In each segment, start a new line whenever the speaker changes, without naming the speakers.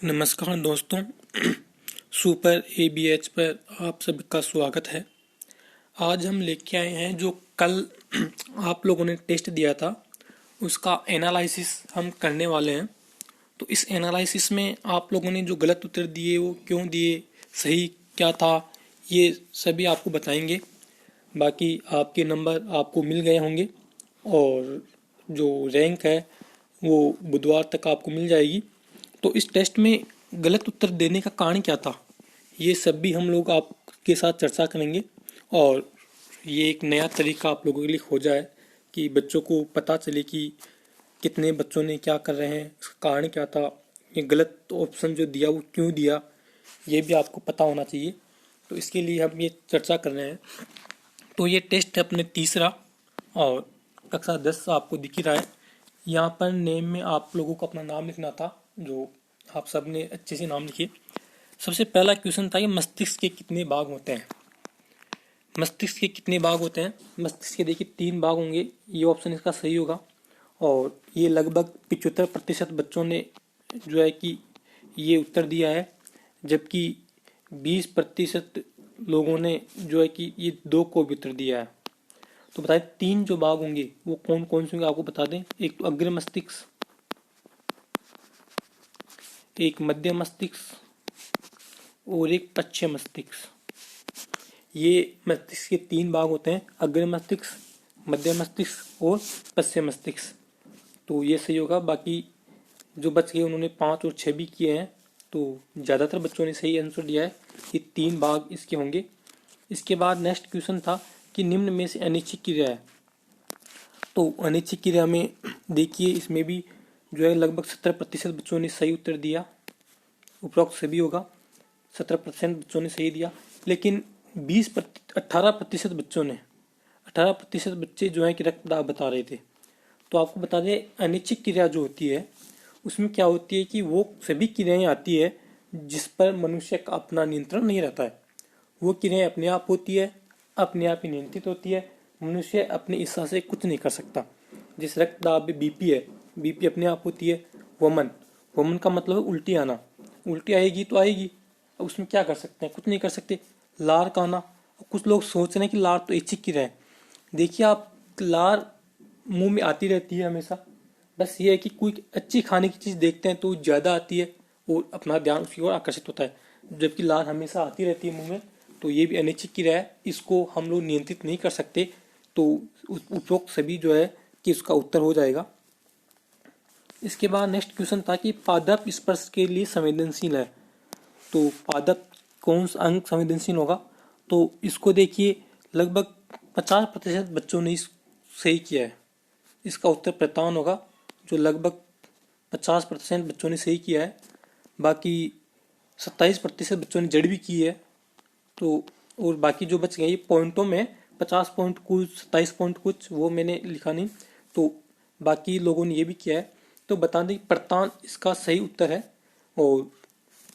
नमस्कार दोस्तों। Super ABH पर आप सबका स्वागत है। आज हम लेके आए हैं जो कल आप लोगों ने टेस्ट दिया था उसका एनालिसिस हम करने वाले हैं। तो इस एनालिसिस में आप लोगों ने जो गलत उत्तर दिए वो क्यों दिए, सही क्या था, ये सभी आपको बताएंगे। बाकी आपके नंबर आपको मिल गए होंगे और जो रैंक है वो बुधवार तक आपको मिल जाएगी। तो इस टेस्ट में गलत उत्तर देने का कारण क्या था, ये सब भी हम लोग आपके साथ चर्चा करेंगे और ये एक नया तरीका आप लोगों के लिए खोजा है कि बच्चों को पता चले कि कितने बच्चों ने क्या कर रहे हैं, इसका कारण क्या था, ये गलत ऑप्शन जो दिया वो क्यों दिया, ये भी आपको पता होना चाहिए। तो इसके लिए हम ये चर्चा कर रहे हैं। तो ये टेस्ट है अपने तीसरा और कक्षा 10 आपको दिख ही रहा है। यहाँ पर नेम में आप लोगों को अपना नाम लिखना था, जो आप सब ने अच्छे से नाम लिखे। सबसे पहला क्वेश्चन था कि मस्तिष्क के कितने भाग होते हैं। मस्तिष्क के कितने भाग होते हैं? मस्तिष्क के देखिए 3 भाग होंगे, ये ऑप्शन इसका सही होगा। और ये लगभग 75% बच्चों ने जो है कि ये उत्तर दिया है, जबकि 20% लोगों ने जो है कि ये 2 को भी उत्तर दिया है। तो बताएं 3 जो भाग होंगे वो कौन कौन से होंगे, आपको बता दें। एक तो अग्र मस्तिष्क, एक मध्य मस्तिष्क और एक पश्चिम मस्तिष्क। ये मस्तिष्क के 3 भाग होते हैं, अग्र मस्तिष्क, मध्य मस्तिष्क और पश्चिम मस्तिष्क। तो ये सही होगा। बाकी जो बच गए उन्होंने 5 और 6 भी किए हैं, तो ज़्यादातर बच्चों ने सही आंसर दिया है। ये 3 भाग इसके होंगे। इसके बाद नेक्स्ट क्वेश्चन था कि निम्न में से अनिश्चित क्रिया है। तो अनिश्चित क्रिया में देखिए इसमें भी जो है लगभग 70% बच्चों ने सही उत्तर दिया। उपरोक्त सभी होगा, 70% बच्चों ने सही दिया। लेकिन 18% बच्चों ने 18% बच्चे जो है कि रक्तदाब बता रहे थे। तो आपको बता दें अनिश्चित क्रिया जो होती है उसमें क्या होती है कि वो सभी क्रियाएं आती है जिस पर मनुष्य का अपना नियंत्रण नहीं रहता है। वो क्रियाएं अपने आप होती है, अपने आप ही नियंत्रित होती है। मनुष्य अपनी इच्छा से कुछ नहीं कर सकता। जिस रक्तदाब बीपी है, बीपी अपने आप होती है। वमन, वमन का मतलब है उल्टी आना, उल्टी आएगी तो आएगी, उसमें क्या कर सकते हैं, कुछ नहीं कर सकते। लार का आना, कुछ लोग सोच रहे हैं कि लार तो ऐच्छिक क्रिया है। देखिए आप, लार मुंह में आती रहती है हमेशा, बस ये है कि कोई अच्छी खाने की चीज़ देखते हैं तो ज़्यादा आती है और अपना ध्यान उसकी ओर आकर्षित होता है, जबकि लार हमेशा आती रहती है मुंह में। तो ये भी अनिश्चित क्रिया है, इसको हम लोग नियंत्रित नहीं कर सकते। तो उपरोक्त सभी जो है कि उसका उत्तर हो जाएगा। इसके बाद नेक्स्ट क्वेश्चन था कि पादप स्पर्श के लिए संवेदनशील है। तो पादप कौन सा अंग संवेदनशील होगा? तो इसको देखिए लगभग 50% बच्चों ने सही किया है। इसका उत्तर प्रतान होगा, जो लगभग 50% बच्चों ने सही किया है। बाकी 27% बच्चों ने जड़ भी की है। तो और बाकी जो बच गए ये पॉइंटों में 50 पॉइंट कुछ, 27 पॉइंट कुछ, वो मैंने लिखा नहीं। तो बाकी लोगों ने ये भी किया है। तो बता दें प्रतान इसका सही उत्तर है। और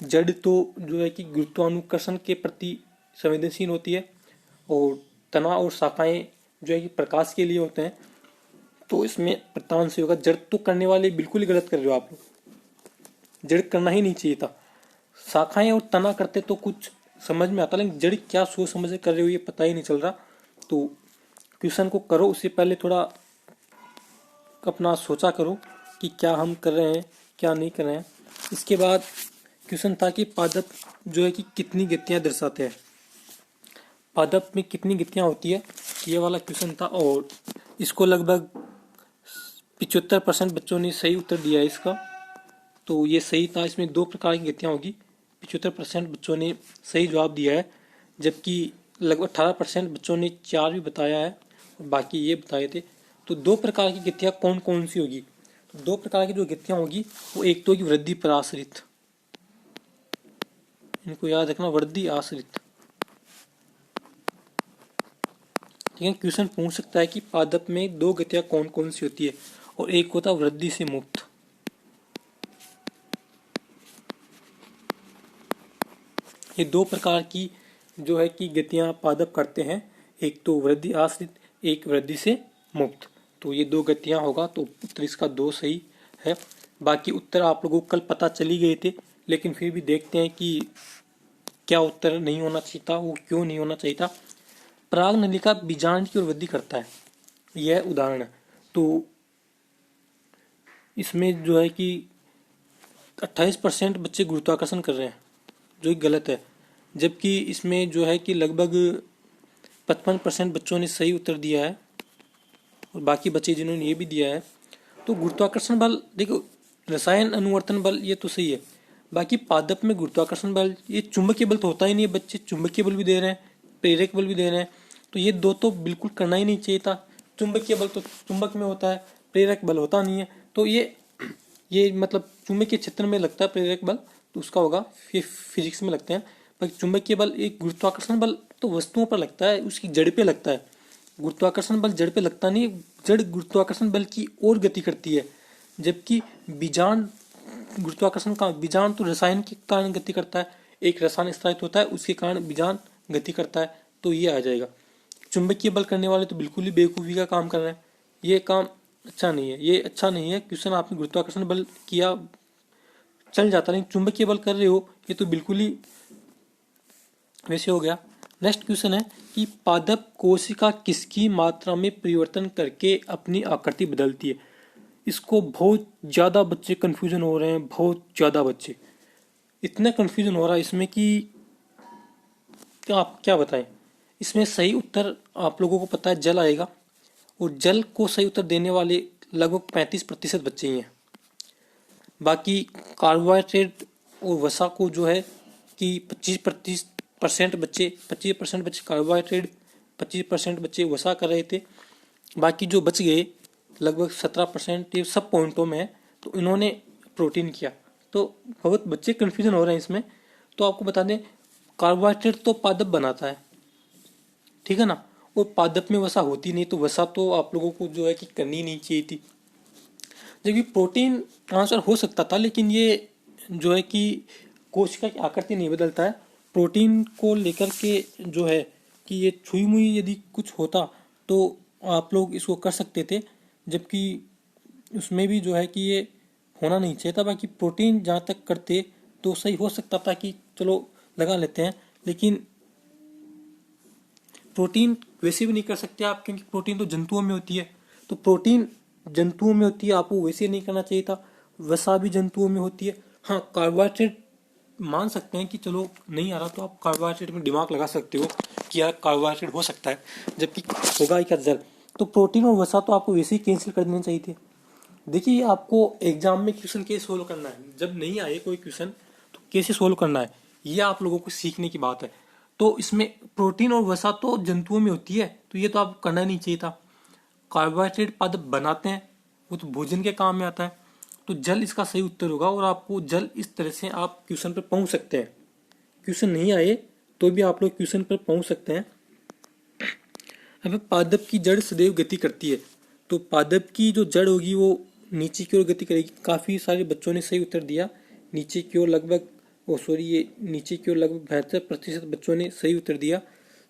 जड़ तो जो है कि गुरुत्वाकर्षण के प्रति संवेदनशील होती है और तना और शाखाएं जो है कि प्रकाश के लिए होते हैं। तो इसमें प्रतान से होगा। जड़ तो करने वाले बिल्कुल ही गलत कर रहे हो आप लोग, जड़ करना ही नहीं चाहिए था। शाखाएं और तना करते तो कुछ समझ में आता, लेकिन जड़ क्या सोच समझ कर रहे हो ये पता ही नहीं चल रहा। तो क्वेश्चन को करो उससे पहले थोड़ा अपना सोचा करो कि क्या हम कर रहे हैं क्या नहीं कर रहे हैं। इसके बाद क्वेश्चन था कि पादप जो है कि कितनी गतियां दर्शाते हैं। पादप में कितनी गतियां होती है, ये वाला क्वेश्चन था। और इसको लगभग 75% बच्चों ने सही उत्तर दिया है इसका। तो ये सही था। इसमें 2 प्रकार की गतियां होगी। 75% बच्चों ने सही जवाब दिया है, जबकि लगभग 18% बच्चों ने 4 भी बताया है और बाकी ये बताए थे। तो 2 प्रकार की गतियां कौन कौन सी होगी? तो 2 प्रकार की जो गतियां होगी वो एक तो होगी वृद्धि पर आश्रित, इनको याद रखना, वृद्धि आश्रित। ठीक है, क्वेश्चन पूछ सकता है कि पादप में 2 गतियां कौन कौन सी होती है, और एक होता है वृद्धि से मुक्त। ये 2 प्रकार की जो है कि गतियां पादप करते हैं, एक तो वृद्धि आश्रित, एक वृद्धि से मुक्त। तो ये 2 गतियां होगा। तो उत्तर इसका 2 सही है। बाकी उत्तर आप लोगों को कल पता चली गए थे, लेकिन फिर भी देखते हैं कि क्या उत्तर नहीं होना चाहिए था, वो क्यों नहीं होना चाहिए था। पराग नलिका बीजांड की ओर वृद्धि करता है, यह उदाहरण है। तो इसमें जो है कि 28% बच्चे गुरुत्वाकर्षण कर रहे हैं, जो कि गलत है। जबकि इसमें जो है कि लगभग 55% बच्चों ने सही उत्तर दिया है और बाकी बच्चे जिन्होंने ये भी दिया है। तो गुरुत्वाकर्षण बल देखो, रसायन अनुवर्तन बल ये तो सही है, बाकी पादप में गुरुत्वाकर्षण बल, ये चुंबकीय बल तो होता ही नहीं है। बच्चे चुंबकीय बल भी दे रहे हैं, प्रेरक बल भी दे रहे हैं, तो ये दो तो बिल्कुल करना ही नहीं चाहिए था। चुंबकीय बल तो चुंबक में होता है, प्रेरक बल होता नहीं है। तो ये मतलब चुंबकीय क्षेत्र में लगता है प्रेरक बल, तो उसका होगा फिजिक्स में लगते हैं। पर चुंबकीय बल, एक गुरुत्वाकर्षण बल तो वस्तुओं पर लगता है, उसकी जड़ पे लगता है। गुरुत्वाकर्षण बल जड़ पे लगता नहीं, जड़ गुरुत्वाकर्षण बल की ओर गति करती है। जबकि बीजांड गुरुत्वाकर्षण का, बीजांड तो रसायन के कारण गति करता है, एक रसायन स्थायित्व होता है, उसके कारण बीजांड गति करता है। तो ये आ जाएगा। चुंबकीय बल करने वाले तो बिल्कुल ही बेवकूफ़ी का काम कर रहे हैं, ये काम अच्छा नहीं है, ये अच्छा नहीं है। क्वेश्चन आपने गुरुत्वाकर्षण बल किया चल जाता, नहीं चुंबकीय बल कर रहे हो, ये तो बिल्कुल ही वैसे हो गया। नेक्स्ट क्वेश्चन है कि पादप कोशिका किसकी मात्रा में परिवर्तन करके अपनी आकृति बदलती है। इसको बहुत ज़्यादा बच्चे कन्फ्यूजन हो रहे हैं, बहुत ज़्यादा बच्चे, इतना कन्फ्यूजन हो रहा है इसमें कि आप क्या बताएं। इसमें सही उत्तर आप लोगों को पता है जल आएगा, और जल को सही उत्तर देने वाले लगभग 35% बच्चे ही हैं। बाकी कार्बोहाइड्रेट और वसा को जो है कि 25% बच्चे, 25% बच्चे कार्बोहाइड्रेट, 25% बच्चे वसा कर रहे थे। बाकी जो बच गए लगभग 17% ये सब पॉइंटों में है, तो इन्होंने प्रोटीन किया। तो बहुत बच्चे कन्फ्यूजन हो रहे हैं इसमें। तो आपको बता दें, कार्बोहाइड्रेट तो पादप बनाता है, ठीक है ना, और पादप में वसा होती नहीं, तो वसा तो आप लोगों को जो है कि करनी नहीं चाहिए थी। जबकि प्रोटीन आंसर हो सकता था, लेकिन ये जो है कि कोशिका की आकृति नहीं बदलता है। प्रोटीन को लेकर के जो है कि ये छुई मुई यदि कुछ होता तो आप लोग इसको कर सकते थे, जबकि उसमें भी जो है कि ये होना नहीं चाहिए था। बाकी प्रोटीन जहाँ तक करते तो सही हो सकता था कि चलो लगा लेते हैं, लेकिन प्रोटीन वैसे भी नहीं कर सकते आप, क्योंकि प्रोटीन तो जंतुओं में होती है। तो प्रोटीन जंतुओं में होती है, आपको वैसे नहीं करना चाहिए था। वसा भी जंतुओं में होती है। हाँ, कार्बोहाइड्रेट मान सकते हैं कि चलो नहीं आ रहा, तो आप कार्बोहाइड्रेट में दिमाग लगा सकते हो कि यार कार्बोहाइड्रेट हो सकता है, जबकि होगा ही क्या जल। तो प्रोटीन और वसा तो आपको वैसे ही कैंसिल कर देने चाहिए थे। देखिए, आपको एग्जाम में क्वेश्चन कैसे सोल्व करना है, जब नहीं आए कोई क्वेश्चन तो कैसे सोल्व करना है, ये आप लोगों को सीखने की बात है। तो इसमें प्रोटीन और वसा तो जंतुओं में होती है, तो ये तो आपको करना नहीं चाहिए था। कार्बोहाइड्रेट पादप बनाते हैं, वो तो भोजन के काम में आता है। तो जल इसका सही उत्तर होगा, और आपको जल इस तरह से आप क्वेश्चन पर पहुंच सकते हैं। क्वेश्चन नहीं आए तो भी आप लोग क्वेश्चन पर पहुंच सकते हैं। अब पादप की जड़ सदैव गति करती है, तो पादप की जो जड़ होगी वो नीचे की ओर गति करेगी। काफ़ी सारे बच्चों ने सही उत्तर दिया, नीचे की ओर लगभग, ये नीचे की ओर लगभग 72% बच्चों ने सही उत्तर दिया।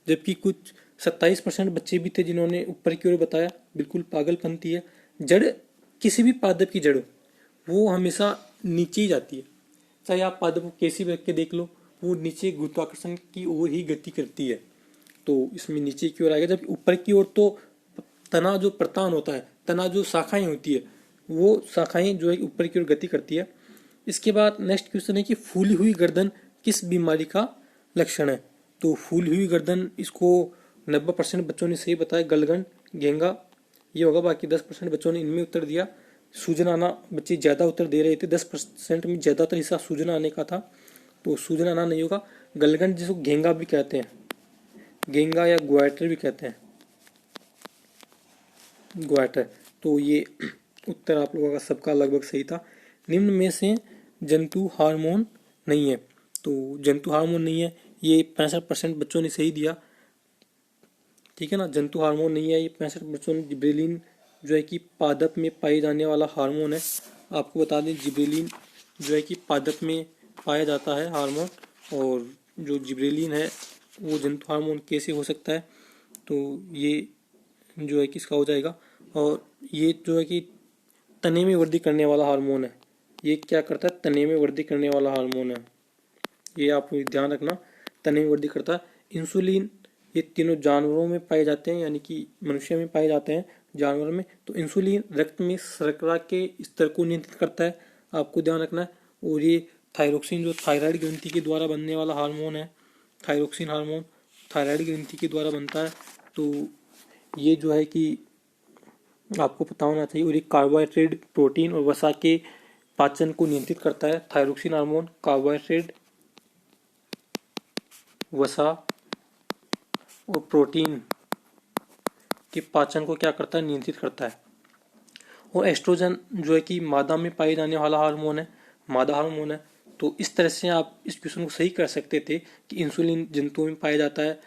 जबकि कुछ 27% बच्चे भी थे जिन्होंने ऊपर की ओर बताया। बिल्कुल पागलपंती है। जड़, किसी भी पादप की जड़ वो हमेशा नीचे ही जाती है, चाहे आप पादप को कैसी भी रख के देख लो, वो नीचे गुरुत्वाकर्षण की ओर ही गति करती है। तो इसमें नीचे की ओर आएगा, जबकि ऊपर की ओर तो तना जो प्रतान होता है, तना जो शाखाएं होती है, वो शाखाएं जो है ऊपर की ओर गति करती है। इसके बाद नेक्स्ट क्वेश्चन है कि फूली हुई गर्दन किस बीमारी का लक्षण है। तो फूली हुई गर्दन, इसको 90% बच्चों ने सही बताया, गलगंड, घेंगा ये होगा। बाकी 10% बच्चों ने इनमें उत्तर दिया। सूजन आना, बच्चे ज़्यादा उत्तर दे रहे थे, 10% में ज़्यादातर हिस्सा सूजन आने का था, तो सूजन आना नहीं होगा। गलगंड जिसको घेंगा भी कहते हैं, घेंगा या ग्वाइटर भी कहते हैं, ग्वाइटर। तो ये उत्तर आप लोगों का सबका लगभग सही था। निम्न में से जंतु हार्मोन नहीं है, तो जंतु हार्मोन नहीं है, ये 65% बच्चों ने सही दिया, ठीक है ना। जंतु हार्मोन नहीं है, ये 65 बच्चों ने। जिब्रेलिन जो है कि पादप में पाए जाने वाला हार्मोन है। आपको बता दें, जिब्रेलिन जो है कि पादप में पाया जाता है हार्मोन, और जो जिब्रेलिन है वो जंतु हार्मोन कैसे हो सकता है, तो ये जो है कि इसका हो जाएगा। और ये जो है कि तने में वृद्धि करने वाला हार्मोन है, ये क्या करता है, तने में वृद्धि करने वाला हार्मोन है। ये आप ध्यान रखना, तने में वृद्धि करता है। इंसुलिन, ये तीनों जानवरों में पाए जाते हैं, यानी कि मनुष्य में पाए जाते हैं, जानवर में। तो इंसुलिन रक्त में शर्करा के स्तर को नियंत्रित करता है, आपको ध्यान रखना है। और ये थायरोक्सिन, जो थायराइड ग्रंथि के द्वारा बनने वाला हार्मोन है, थायरोक्सिन हार्मोन थायराइड ग्रंथि के द्वारा बनता है। तो ये जो है कि आपको पता होना चाहिए। और ये कार्बोहाइड्रेट, प्रोटीन और वसा के पाचन को नियंत्रित करता है। थायरोक्सिन हार्मोन कार्बोहाइड्रेट, वसा और प्रोटीन के पाचन को क्या करता है, नियंत्रित करता है। और एस्ट्रोजन जो है कि मादा में पाए जाने वाला हार्मोन है, मादा हार्मोन है। तो इस तरह से आप इस क्वेश्चन को सही कर सकते थे कि इंसुलिन जंतुओं में पाया जाता है,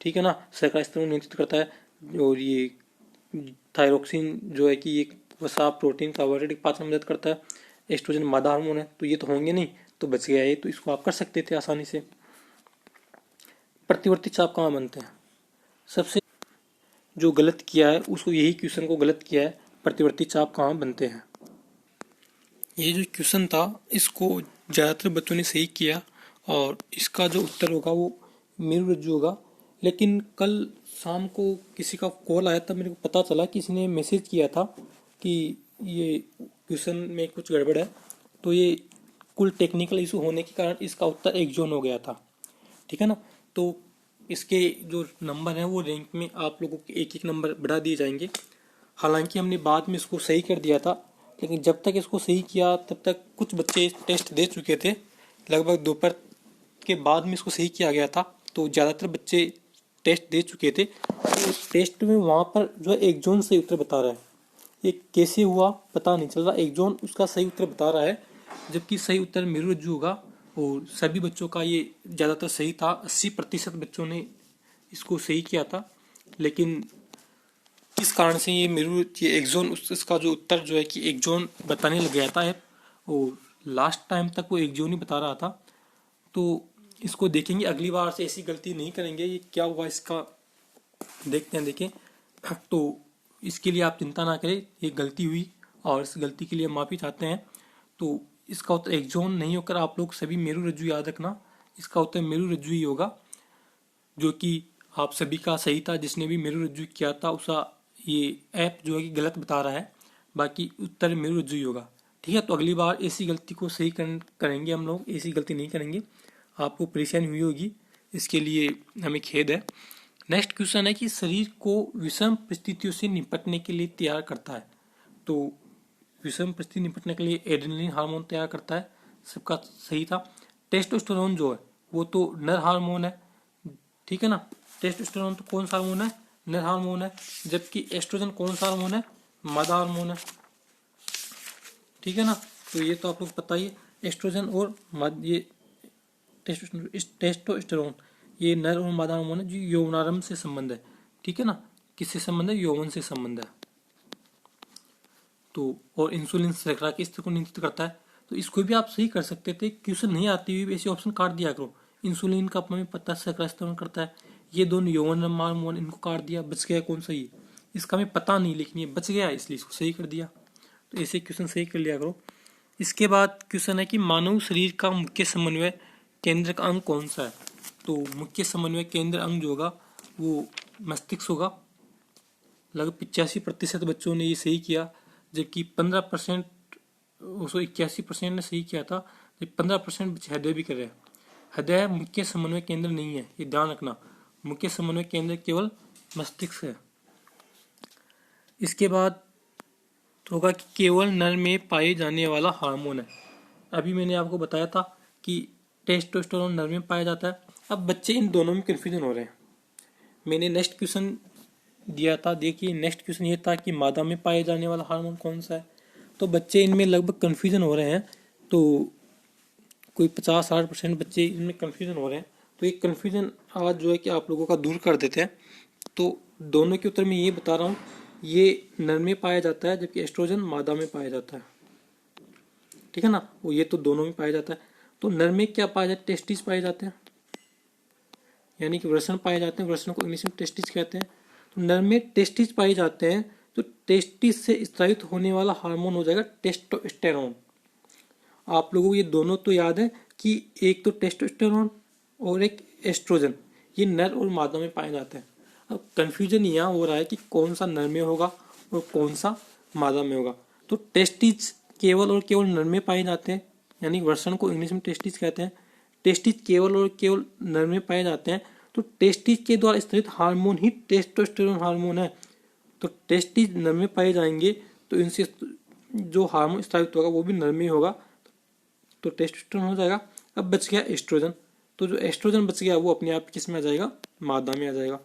ठीक है ना, शर्करा स्तर को नियंत्रित करता है। और ये थायरोक्सिन जो है कि ये वसा, प्रोटीन, कार्बोहाइड्रेट पाचन में मदद करता है। एस्ट्रोजन मादा हार्मोन है। तो ये तो होंगे नहीं, तो बच गया ये, तो इसको आप कर सकते थे आसानी से। प्रतिवर्ती चाप कहाँ बनते हैं? सबसे जो गलत किया है उसको, यही क्वेश्चन को गलत किया है, प्रतिवर्ती चाप कहाँ बनते हैं। ये जो क्वेश्चन था इसको ज़्यादातर बच्चों ने सही किया, और इसका जो उत्तर होगा वो मेरुरज्जु होगा। लेकिन कल शाम को किसी का कॉल आया, तब मेरे को पता चला कि किसी ने मैसेज किया था कि ये क्वेश्चन में कुछ गड़बड़ है। तो ये कुल टेक्निकल इशू होने के कारण इसका उत्तर एक जोन हो गया था, ठीक है ना। तो इसके जो नंबर हैं वो रैंक में आप लोगों के एक एक नंबर बढ़ा दिए जाएंगे। हालांकि हमने बाद में इसको सही कर दिया था, लेकिन जब तक इसको सही किया तब तक कुछ बच्चे टेस्ट दे चुके थे। लगभग दोपहर के बाद में इसको सही किया गया था, तो ज़्यादातर बच्चे टेस्ट दे चुके थे। तो टेस्ट में वहाँ पर जो है एक जोन सही उत्तर बता रहा है। ये कैसे हुआ पता नहीं चल रहा, एक जोन उसका सही उत्तर बता रहा है, जबकि सही उत्तर मेरुरज्जु होगा। और सभी बच्चों का ये ज़्यादातर सही था, 80% बच्चों ने इसको सही किया था। लेकिन इस कारण से ये एक जोन इसका जो उत्तर जो है कि एक जोन बताने लग गया था है, और लास्ट टाइम तक वो एक जोन ही बता रहा था। तो इसको देखेंगे, अगली बार से ऐसी गलती नहीं करेंगे। ये क्या हुआ इसका देखते हैं, देखें। तो इसके लिए आप चिंता ना करें, ये गलती हुई और इस गलती के लिए माफ़ी चाहते हैं। तो इसका उत्तर एक जोन नहीं होकर आप लोग सभी मेरुरज्जु याद रखना, इसका उत्तर मेरुरज्जु ही होगा, जो कि आप सभी का सही था। जिसने भी मेरुरज्जु किया था उसका ये ऐप जो है कि गलत बता रहा है, बाकी उत्तर मेरुरज्जु ही होगा, ठीक है। तो अगली बार ऐसी गलती को सही करेंगे हम लोग, ऐसी गलती नहीं करेंगे। आपको परेशानी हुई होगी, इसके लिए हमें खेद है। नेक्स्ट क्वेश्चन है कि शरीर को विषम परिस्थितियों से निपटने के लिए तैयार करता है। तो विषम परिस्थिति निपटने के लिए एड्रेनलिन हार्मोन तैयार करता है, सबका सही था। टेस्टोस्टेरोन जो है वो तो नर हार्मोन है, ठीक है ना। टेस्टोस्टेरोन तो कौन सा हार्मोन है, नर हार्मोन है। जबकि एस्ट्रोजन कौन सा हार्मोन है, मादा हार्मोन है, ठीक है ना। तो ये तो आप लोग पता ही है, एस्ट्रोजन और ये टेस्टोस्टेरोन ये नर और मादा हार्मोन है, जो यौनारंभ से संबंध है, ठीक है ना। किससे संबंध है, यौवन से संबंध है। तो और इंसुलिन शर्करा के स्तर को नियंत्रित करता है। तो इसको भी आप सही कर सकते थे, क्वेश्चन नहीं आती हुई ऐसे ऑप्शन काट दिया करो। इंसुलिन का हमें पता शर्करा स्तर करता है, ये दोनों यौवन हार्मोन, इनको काट दिया, बच गया कौन सा, ये इसका हमें पता नहीं, लेकिन ये बच गया इसलिए इसको सही कर दिया। तो ऐसे क्वेश्चन सही कर लिया करो। इसके बाद क्वेश्चन है कि मानव शरीर का मुख्य समन्वय केंद्र का अंग कौन सा है। तो मुख्य समन्वय केंद्र अंग जो होगा वो मस्तिष्क होगा। लगभग 85% बच्चों ने ये सही किया, जबकि 15%, 81% ने सही किया था, जबकि 15% बच्चे हृदय भी कर रहे हैं। हृदय मुख्य समन्वय केंद्र नहीं है, ये ध्यान रखना। मुख्य समन्वय केंद्र केवल मस्तिष्क है। इसके बाद होगा कि केवल नर में पाए जाने वाला हार्मोन है। अभी मैंने आपको बताया था कि टेस्टोस्टेरोन नर में पाया जाता है। अब बच्चे इन दोनों में कन्फ्यूजन हो रहे हैं। मैंने नेक्स्ट क्वेश्चन दिया था, देखिए नेक्स्ट क्वेश्चन ये था कि मादा में पाए जाने वाला हार्मोन कौन सा है। तो बच्चे इनमें लगभग कन्फ्यूजन हो रहे हैं। तो कोई 50-60% बच्चे इनमें कन्फ्यूजन हो रहे हैं। तो ये कन्फ्यूजन आज जो है कि आप लोगों का दूर कर देते हैं। तो दोनों के उत्तर में ये बता रहा हूँ, ये नर में पाया जाता है, जबकि एस्ट्रोजन मादा में पाया जाता है, ठीक है ना। वो ये तो दोनों में पाया जाता है। तो नर में क्या पाया जाता है, टेस्टिस पाए जाते हैं, यानी कि वृषण पाए जाते हैं। वृषण को इंग्लिश में टेस्टिस कहते हैं। तो नर में टेस्टिस पाए जाते हैं। तो टेस्टिस से स्रावित होने वाला हार्मोन हो जाएगा टेस्टोस्टेरोन। आप लोगों को ये दोनों तो याद है कि एक तो टेस्टोस्टेरोन और एक एस्ट्रोजन, ये नर और मादा में पाए जाते हैं। अब कंफ्यूजन यहाँ हो रहा है कि कौन सा नर में होगा और कौन सा मादा में होगा। तो टेस्टिस केवल और केवल नर में पाए जाते हैं, यानी वर्षण को इंग्लिश में टेस्टिस कहते हैं। टेस्टिस केवल और केवल नर में पाए जाते हैं। तो टेस्टिस के द्वारा स्रावित हार्मोन ही टेस्टोस्टेरोन हार्मोन है। तो टेस्टिस नर में पाए जाएंगे तो इनसे जो हार्मोन स्रावित होगा वो भी नर में होगा, तो टेस्टोस्टेरोन हो जाएगा। अब बच गया एस्ट्रोजन, तो जो एस्ट्रोजन बच गया वो अपने आप किस में आ जाएगा, मादा में आ जाएगा।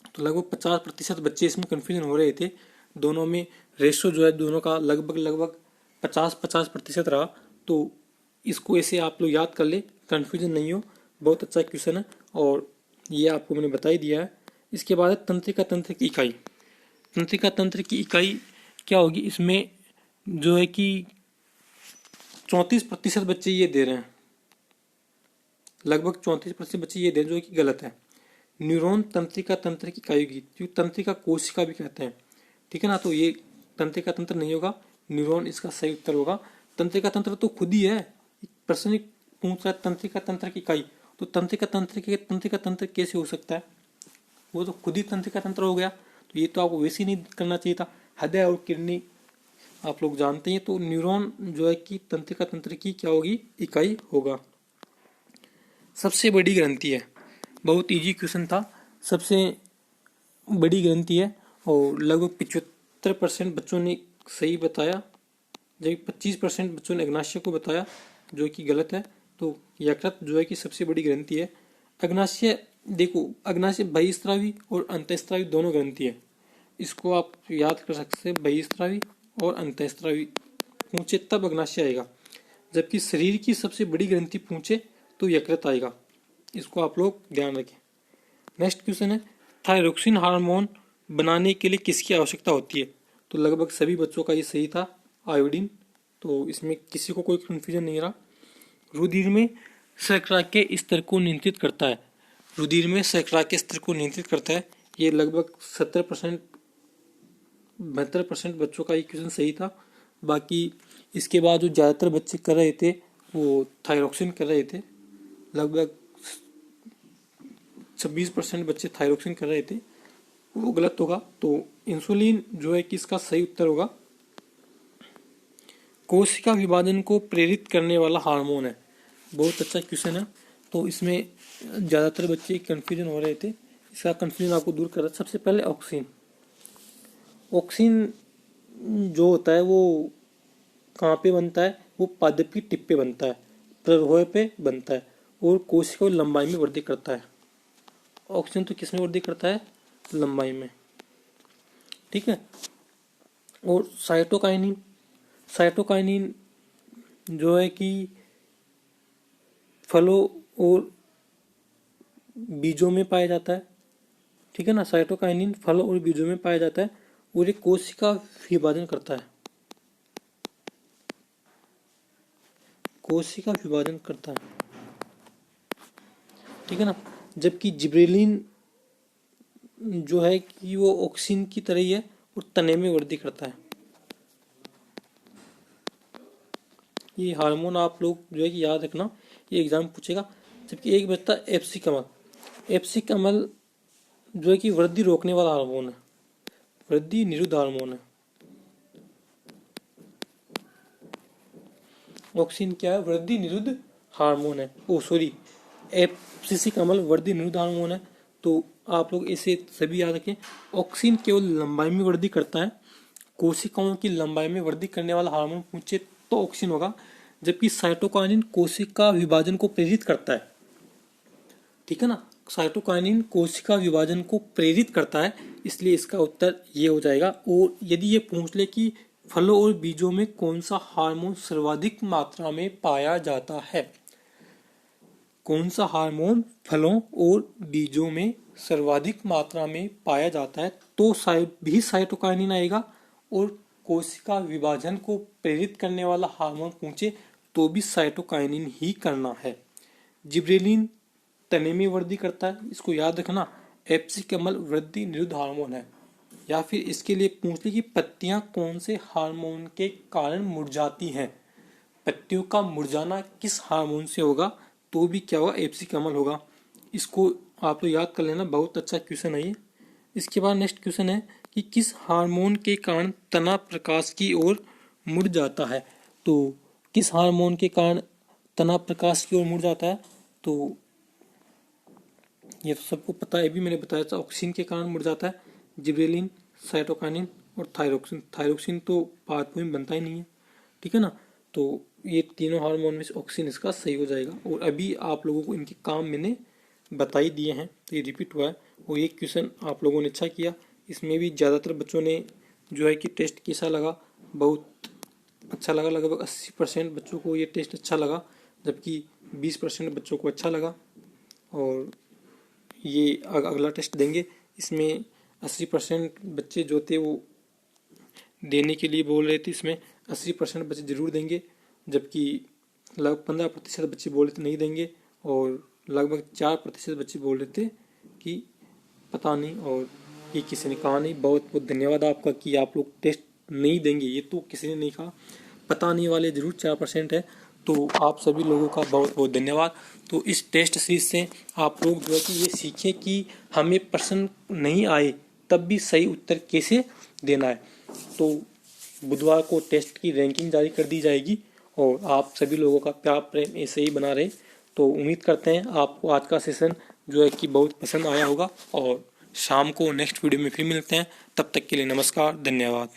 तो लगभग 50% बच्चे इसमें कन्फ्यूजन हो रहे थे। दोनों में रेशो जो है दोनों का लगभग 50-50% रहा। तो इसको ऐसे आप लोग याद कर ले, कन्फ्यूजन नहीं हो। बहुत अच्छा क्वेश्चन है और ये आपको मैंने बता ही दिया है। इसके बाद है तंत्रिका तंत्र की इकाई। तंत्रिका तंत्र की इकाई क्या होगी, इसमें जो है कि 34% बच्चे ये दे रहे हैं, लगभग 34% बच्चे ये दे रहे हैं, जो कि गलत है। न्यूरॉन तंत्रिका तंत्र की इकाई होगी, जो तंत्रिका कोशिका भी कहते हैं, ठीक है ना। तो ये तंत्रिका तंत्र नहीं होगा, न्यूरॉन इसका सही उत्तर होगा। तंत्रिका तंत्र तो खुद ही है, प्रश्न पूछ रहा है तंत्रिका तंत्र की इकाई, तो तंत्रिका तंत्र कैसे हो सकता है, वो तो खुद ही तंत्रिका तंत्र हो गया। तो ये तो आपको वैसे ही नहीं करना चाहिए था। हृदय और किडनी आप लोग जानते हैं, तो न्यूरॉन जो है कि तंत्रिका तंत्र की क्या होगी, इकाई होगा। सबसे बड़ी ग्रंथि है, बहुत इजी क्वेश्चन था। सबसे बड़ी ग्रंथि है और लगभग 75% बच्चों ने सही बताया, जबकि 25% बच्चों ने अग्नाशय को बताया, जो कि गलत है। तो यकृत जो है कि सबसे बड़ी ग्रंथि है। अग्नाशय देखो, अग्नाशय बहिस्रावी और अंतःस्रावी दोनों ग्रंथि है, इसको आप याद कर सकते हैं। बहिस्रावी और अंतःस्रावी पूछे तब अग्नाशय आएगा, जबकि शरीर की सबसे बड़ी ग्रंथि पूछे तो यकृत आएगा। इसको आप लोग ध्यान रखें। नेक्स्ट क्वेश्चन है, थायरोक्सिन हार्मोन बनाने के लिए किसकी आवश्यकता होती है। तो लगभग सभी बच्चों का ये सही था, आयोडीन। तो इसमें किसी को कोई कन्फ्यूजन नहीं रहा। रुधिर में शर्करा के स्तर को नियंत्रित करता है, रुधिर में शर्करा के स्तर को नियंत्रित करता है। ये लगभग 72% बच्चों का ये क्वेश्चन सही था। बाकी इसके बाद जो ज़्यादातर बच्चे कर रहे थे वो थायरोक्सिन कर रहे थे, लगभग 26% बच्चे थायरोक्सिन कर रहे थे, वो गलत होगा। तो इंसुलिन जो है कि इसका सही उत्तर होगा। कोशिका विभाजन को प्रेरित करने वाला हार्मोन है, बहुत अच्छा क्वेश्चन है। तो इसमें ज़्यादातर बच्चे कन्फ्यूजन हो रहे थे, इसका कन्फ्यूजन आपको दूर कर रहा है। सबसे पहले ऑक्सिन, ऑक्सिन जो होता है वो कहाँ पे बनता है, वो पादप की टिप पे बनता है, प्ररोह पे बनता है और कोशिका की लंबाई में वृद्धि करता है। ऑक्सीजन तो किस में वृद्धि करता है, लंबाई में, ठीक है। और साइटोकाइनिन, साइटोकाइनिन जो है कि फलों और बीजों में पाया जाता है, ठीक है ना। साइटोकाइनिन फलों और बीजों में पाया जाता है और ये कोशिका विभाजन करता है, कोशिका विभाजन करता है, ठीक है ना। जबकि जिब्रेलिन जो है कि वो ऑक्सीन की तरह ही है और तने में वृद्धि करता है। ये हार्मोन आप लोग जो है कि याद रखना, ये एग्जाम पूछेगा। जबकि एक बचता है एप्सिक अम्ल, एप्सिक अम्ल जो है कि वृद्धि रोकने वाला हार्मोन है, वृद्धि निरोध हार्मोन है। ऑक्सीन क्या है, वृद्धि निरोध हार्मोन है। ओ सॉरी, एप्सिक अम्ल वृद्धि निरोध हार्मोन है। तो आप लोग इसे सभी याद रखें। ऑक्सीन केवल लंबाई में वृद्धि करता है, कोशिकाओं की लंबाई में वृद्धि करने वाला हार्मोन पूछे तो ऑक्सीन होगा। जबकि साइटोकाइनिन कोशिका विभाजन को प्रेरित करता है, ठीक है ना। साइटोकाइनिन कोशिका विभाजन को प्रेरित करता है, इसलिए इसका उत्तर ये हो जाएगा। और यदि ये पूछ ले कि फलों और बीजों में कौन सा हार्मोन सर्वाधिक मात्रा में पाया जाता है, कौन सा हार्मोन फलों और बीजों में सर्वाधिक मात्रा में पाया जाता है, तो भी साइटोकाइनिन आएगा। और कोशिका विभाजन को प्रेरित करने वाला हार्मोन पूछे तो भी साइटोकाइनिन ही करना है। जिब्रेलिन तने में वृद्धि करता है, इसको याद रखना। एप्सिक अम्ल वृद्धि निरोध हार्मोन है। या फिर इसके लिए पूछ ली कि पत्तियां कौन से हार्मोन के कारण मुरझाती हैं, पत्तियों का मुरझाना किस हार्मोन से होगा, तो भी क्या होगा, एप्सी कमल होगा। इसको आप तो याद कर लेना, बहुत अच्छा क्वेश्चन है ये। इसके बाद नेक्स्ट क्वेश्चन है कि किस हार्मोन के कारण तना प्रकाश की ओर मुड़ जाता है। तो किस हार्मोन के कारण तना प्रकाश की ओर मुड़ जाता है, तो ये तो सबको पता है, ये भी मैंने बताया था, ऑक्सीन के कारण मुड़ जाता है, जिबरेलिन, साइटोकाइनिन और थायरोक्सिन। थायरोक्सिन तो पाथवे में बनता ही नहीं है, ठीक है ना। तो ये तीनों हार्मोन में से ऑक्सीन इसका सही हो जाएगा। और अभी आप लोगों को इनके काम मैंने बता ही दिए हैं, तो ये रिपीट हुआ है। और ये क्वेश्चन आप लोगों ने अच्छा किया, इसमें भी ज़्यादातर बच्चों ने जो है कि टेस्ट कैसा लगा, बहुत अच्छा लगा। लगभग 80% बच्चों को ये टेस्ट अच्छा लगा, जबकि 20% बच्चों को अच्छा लगा। और ये अगला टेस्ट देंगे, इसमें 80% बच्चे जो थे वो देने के लिए बोल रहे थे, इसमें 80% बच्चे जरूर देंगे, जबकि लगभग 15% बच्चे बोल रहे थे नहीं देंगे, और लगभग 4% बच्चे बोल रहे थे कि पता नहीं, और ये किसी ने कहा नहीं। बहुत बहुत धन्यवाद आपका कि आप लोग टेस्ट नहीं देंगे, ये तो किसी ने नहीं कहा। पता नहीं वाले जरूर 4% है, तो आप सभी लोगों का बहुत बहुत धन्यवाद। तो इस टेस्ट सीरीज से आप लोग जो है कि ये सीखें कि हमें प्रश्न नहीं आए तब भी सही उत्तर कैसे देना है। तो बुधवार को टेस्ट की रैंकिंग जारी कर दी जाएगी, और आप सभी लोगों का प्यार प्रेम ऐसे ही बना रहे। तो उम्मीद करते हैं आपको आज का सेशन जो है कि बहुत पसंद आया होगा, और शाम को नेक्स्ट वीडियो में फिर मिलते हैं। तब तक के लिए नमस्कार, धन्यवाद।